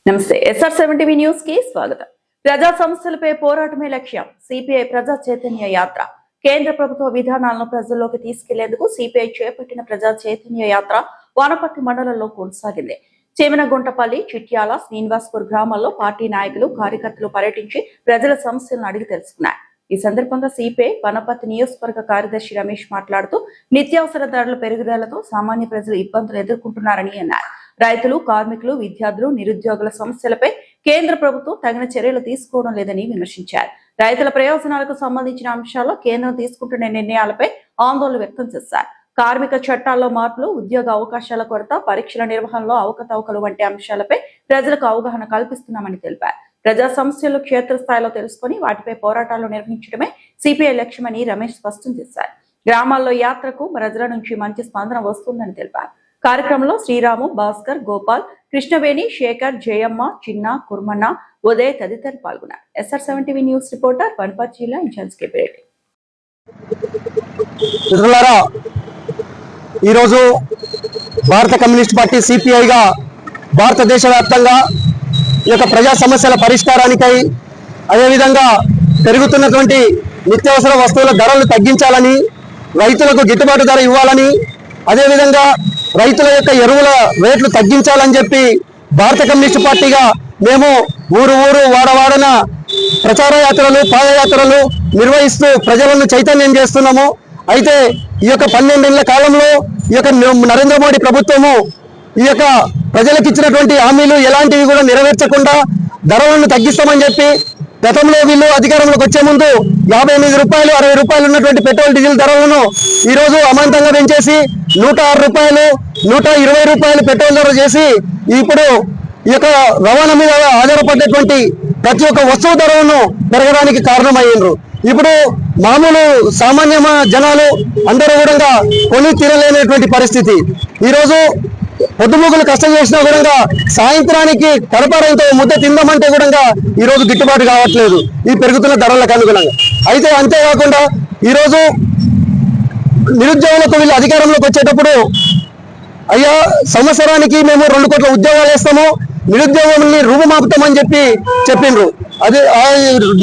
నమస్తే SR7 TV news కి స్వాగతం. ప్రజా సమస్యలపై పోరాటమే లక్ష్యం. సిపిఐ ప్రజా చైతన్య యాత్ర. కేంద్ర ప్రభుత్వ విధానాలను ప్రజల్లోకి తీసుకెళ్లేందుకు సిపిఐ చేపట్టిన ప్రజా చైతన్య యాత్ర వానపర్తి మండలంలో కొనసాగింది. చేమనగుంటపల్లి, చిట్యాల, శ్రీనివాస్పూర్ గ్రామాల్లో పార్టీ నాయకులు, కార్యకర్తలు పర్యటించి ప్రజల సమస్యలను అడిగి తెలుసుకున్నారు. ఈ సందర్భంగా సిపిఐ వనపర్తి నియోజకవర్గ కార్యదర్శి రమేష్ మాట్లాడుతూ నిత్యావసర ధరల పెరుగుదలతో సామాన్య ప్రజలు ఇబ్బందులు ఎదుర్కొంటున్నారని అన్నారు. రైతులు, కార్మికులు, విద్యార్థులు, నిరుద్యోగుల సమస్యలపై కేంద్ర ప్రభుత్వం తగిన చర్యలు తీసుకోవడం లేదని విమర్శించారు. రైతుల ప్రయోజనాలకు సంబంధించిన అంశాల్లో కేంద్రం తీసుకుంటున్న నిర్ణయాలపై ఆందోళన వ్యక్తం చేశారు. కార్మిక చట్టాల్లో మార్పులు, ఉద్యోగ అవకాశాల కొరత, పరీక్షల నిర్వహణలో అవకతవకలు వంటి అంశాలపై ప్రజలకు అవగాహన కల్పిస్తున్నామని తెలిపారు. ప్రజా సమస్యలు క్షేత్రస్థాయిలో తెలుసుకుని వాటిపై పోరాటాలు నిర్వహించడమే సిపిఐ లక్ష్యమని రమేష్ స్పష్టం చేశారు. గ్రామాల్లో యాత్రకు ప్రజల నుంచి మంచి స్పందన వస్తుందని తెలిపారు. కార్యక్రమంలో శ్రీరాము, భాస్కర్, గోపాల్, కృష్ణవేణి, శేఖర్, జయమ్మ, చిన్న, కుర్మన్న, ఉదయ్ తదితరులు పాల్గొన్నారు. SR7 TV news reporter Wanaparthy జిల్లా ఇన్ఛార్జ్ కేపీరెడ్డి. ఈరోజు భారత కమ్యూనిస్ట్ పార్టీ సిపిఐగా భారతదేశ వ్యాప్తంగా ఈ యొక్క ప్రజా సమస్యల పరిష్కారానికై, అదేవిధంగా పెరుగుతున్నటువంటి నిత్యావసర వస్తువుల ధరలు తగ్గించాలని, రైతులకు గిట్టుబాటు ధర ఇవ్వాలని, అదేవిధంగా రైతుల యొక్క ఎరువుల రేట్లు తగ్గించాలని చెప్పి భారత కమ్యూనిస్ట్ పార్టీగా మేము ఊరు వాడవాడన ప్రచార యాత్రలు, పాదయాత్రలు నిర్వహిస్తూ ప్రజలను చైతన్యం చేస్తున్నాము. అయితే ఈ యొక్క 12 ఏళ్ల కాలంలో ఈ యొక్క నరేంద్ర మోడీ ప్రభుత్వము ఈ యొక్క ప్రజలకు ఇచ్చినటువంటి హామీలు ఎలాంటివి కూడా నెరవేర్చకుండా ధరలను తగ్గిస్తామని చెప్పి గతంలో వీళ్ళు అధికారంలోకి వచ్చే ముందు 58 రూపాయలు, 60 రూపాయలు ఉన్నటువంటి పెట్రోల్, డీజిల్ ధరలను ఈరోజు అమాంతంగా పెంచేసి 106 రూపాయలు, 120 రూపాయలు పెట్రోల్ ధర చేసి ఇప్పుడు ఈ యొక్క రవాణా మీద ఆధారపడేటువంటి ప్రతి ఒక్క వస్తువు ధరలను పెరగడానికి కారణమయ్యిండ్రు. ఇప్పుడు మామూలు సామాన్య జనాలు అందరూ కూడా కొని తీరలేనటువంటి పరిస్థితి. ఈరోజు పొద్దుముగ్గులు కష్టం చేసినా కూడా సాయంత్రానికి కడపడంతో ముద్ద తిందామంటే కూడా ఈరోజు గిట్టుబాటు కావట్లేదు ఈ పెరుగుతున్న ధరలకు అనుగుణంగా. అయితే అంతేకాకుండా ఈరోజు నిరుద్యోగులకు వీళ్ళు అధికారంలోకి వచ్చేటప్పుడు అయ్యా సంవత్సరానికి మేము 2 కోట్ల ఉద్యోగాలు వేస్తాము, నిరుద్యోగాన్ని రూపుమాపుతామని చెప్పిండ్రు. అదే ఆ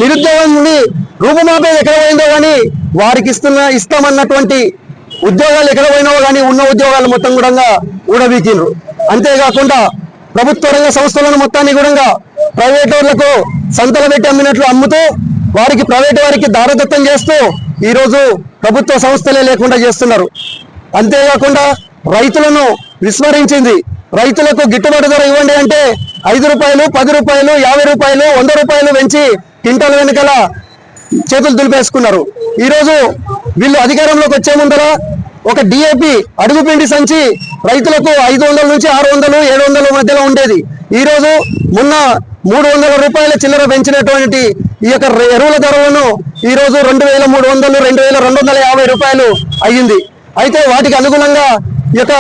నిరుద్యోగాన్ని రూపుమాపేది ఎక్కడ పోయిందో కానీ వారికి ఇస్తామన్నటువంటి ఉద్యోగాలు ఎక్కడ పోయినావో కానీ ఉన్న ఉద్యోగాలు మొత్తం కూడా ఊడబీకిండ్రు. అంతేకాకుండా ప్రభుత్వ రంగ సంస్థలను మొత్తాన్ని కూడా ప్రైవేట్ వాళ్లకు సంతలు పెట్టి అమ్మినట్లు అమ్ముతూ ప్రైవేట్ వారికి దారదత్తం చేస్తూ ఈరోజు ప్రభుత్వ సంస్థలే లేకుండా చేస్తున్నారు. అంతేకాకుండా రైతులను విస్మరించింది. రైతులకు గిట్టుబాటు ధర ఇవ్వండి అంటే 5 రూపాయలు, 10 రూపాయలు, 50 రూపాయలు, 100 రూపాయలు పెంచి క్వింటాల వెనుకల చేతులు దులిపేసుకున్నారు. ఈరోజు వీళ్ళు అధికారంలోకి వచ్చే ముందర ఒక DAP అడుగుపిండి సంచి రైతులకు 500 నుంచి 600, 700 మధ్యలో ఉండేది. ఈరోజు మొన్న 300 రూపాయల చిల్లర పెంచినటువంటి ఈ యొక్క ఎరువుల ధరలను ఈరోజు 2300, 2250 రూపాయలు అయ్యింది. అయితే వాటికి అనుగుణంగా ఈ యొక్క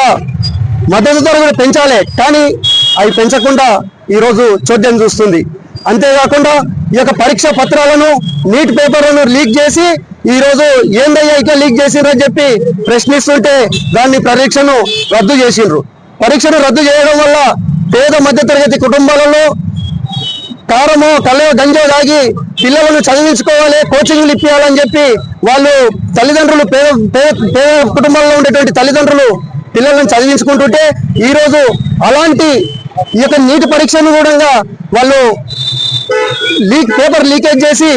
మద్దతు ధర కూడా పెంచాలి, కానీ అవి పెంచకుండా ఈరోజు చోద్యం చూస్తుంది. అంతేకాకుండా ఈ యొక్క పరీక్ష పత్రాలను, నీట్ పేపర్లను లీక్ చేసి ఈరోజు ఏందయ్యా ఇట్లా లీక్ చేసిండ్రని చెప్పి ప్రశ్నిస్తుంటే దాన్ని పరీక్షను రద్దు చేసిండ్రు. పరీక్షను రద్దు చేయడం వల్ల పేద మధ్యతరగతి కుటుంబాలలో కారమో, కళ్ళో, గంజో తాగి పిల్లలను చదివించుకోవాలి, కోచింగ్లు ఇప్పించాలని చెప్పి వాళ్ళు తల్లిదండ్రులు, పేద కుటుంబాల్లో ఉండేటువంటి తల్లిదండ్రులు పిల్లలను చదివించుకుంటుంటే ఈరోజు అలాంటి ఈ యొక్క నీటి పరీక్షను కూడా వాళ్ళు పేపర్ లీకేజ్ చేసి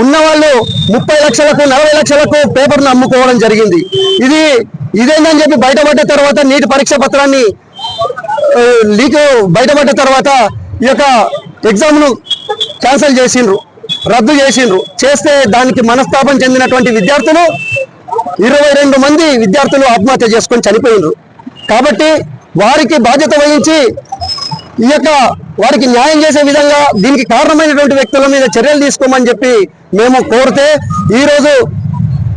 ఉన్న వాళ్ళు 30 లక్షలకు, 40 లక్షలకు పేపర్ను అమ్ముకోవడం జరిగింది. ఇదేందని చెప్పి బయటపడ్డ తర్వాత నీటి పరీక్ష పత్రాన్ని బయటపడ్డ తర్వాత ఈ యొక్క ఎగ్జామ్ను క్యాన్సిల్ చేసిండ్రు, రద్దు చేసిండ్రు. చేస్తే దానికి మనస్తాపం చెందినటువంటి విద్యార్థులు 22 మంది విద్యార్థులు ఆత్మహత్య చేసుకొని చనిపోయిండ్రు. కాబట్టి వారికి బాధ్యత వహించి ఈ యొక్క వారికి న్యాయం చేసే విధంగా దీనికి కారణమైనటువంటి వ్యక్తుల మీద చర్యలు తీసుకోమని చెప్పి మేము కోరితే ఈరోజు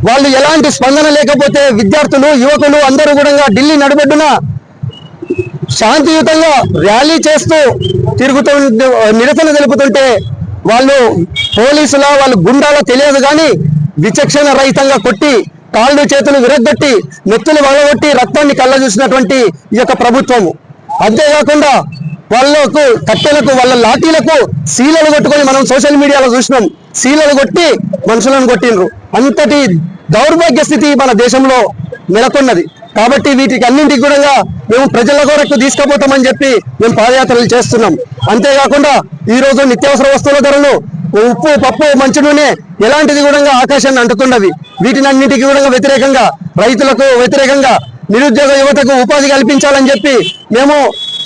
వాళ్ళు ఎలాంటి స్పందన లేకపోతే విద్యార్థులు, యువకులు అందరూ కూడా ఢిల్లీ నడిబొడ్డున శాంతియుతంగా ర్యాలీ చేస్తూ నిరసన తెలుపుతుంటే వాళ్ళు పోలీసుల, వాళ్ళు గుండాలో తెలియదు కానీ విచక్షణ రహితంగా కొట్టి కాళ్ళు చేతులు విరగ్గొట్టి నెత్తులు వలగొట్టి రక్తాన్ని కళ్ళ చూసినటువంటి ఈ యొక్క ప్రభుత్వము. అంతేకాకుండా వాళ్ళకు కట్టెలకు వాళ్ళ లాఠీలకు సీలలు కొట్టుకొని మనం సోషల్ మీడియాలో చూసినాం. సీలలు కొట్టి మనుషులను కొట్టిండ్రు. అంతటి దౌర్భాగ్య స్థితి మన దేశంలో నెలకొన్నది. కాబట్టి వీటికి అన్నింటికి కూడా మేము ప్రజల కొరకు తీసుకుపోతామని చెప్పి మేము పాదయాత్రలు చేస్తున్నాం. అంతేకాకుండా ఈ రోజు నిత్యావసర వస్తువుల ధరలు, ఉప్పు, పప్పు, మంచి నూనె ఎలాంటిది కూడా ఆకాశాన్ని అంటుతున్నవి. వీటిని అన్నింటికి కూడా వ్యతిరేకంగా, రైతులకు వ్యతిరేకంగా, నిరుద్యోగ యువతకు ఉపాధి కల్పించాలని చెప్పి మేము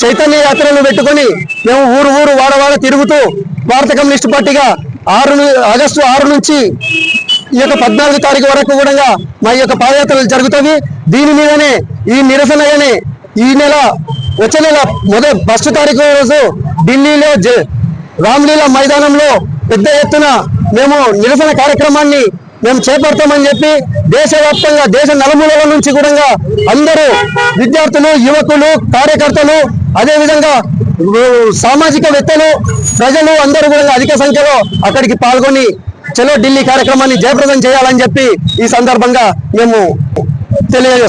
చైతన్య యాత్రలు పెట్టుకొని మేము ఊరు ఊరు వాడవాడ తిరుగుతూ భారత కమ్యూనిస్ట్ పార్టీగా ఆగస్టు 6 నుంచి ఈ యొక్క 14 తారీఖు వరకు కూడా మా యొక్క పాదయాత్రలు జరుగుతాయి. దీని మీదనే ఈ నిరసనగానే ఈ నెల వచ్చే నెల 1 తారీఖు రోజు ఢిల్లీలో రామ్లీలా మైదానంలో పెద్ద ఎత్తున మేము నిరసన కార్యక్రమాన్ని మేము చేపడతామని చెప్పి దేశవ్యాప్తంగా, దేశ నలుమూలల నుంచి కూడా అందరూ విద్యార్థులు, యువకులు, కార్యకర్తలు, అదేవిధంగా సామాజికవేత్తలు, ప్రజలు అందరూ కూడా అధిక సంఖ్యలో అక్కడికి పాల్గొని చలో ఢిల్లీ కార్యక్రమాన్ని జయప్రదం చేయాలని చెప్పి ఈ సందర్భంగా మేము తెలియజేస్తాం.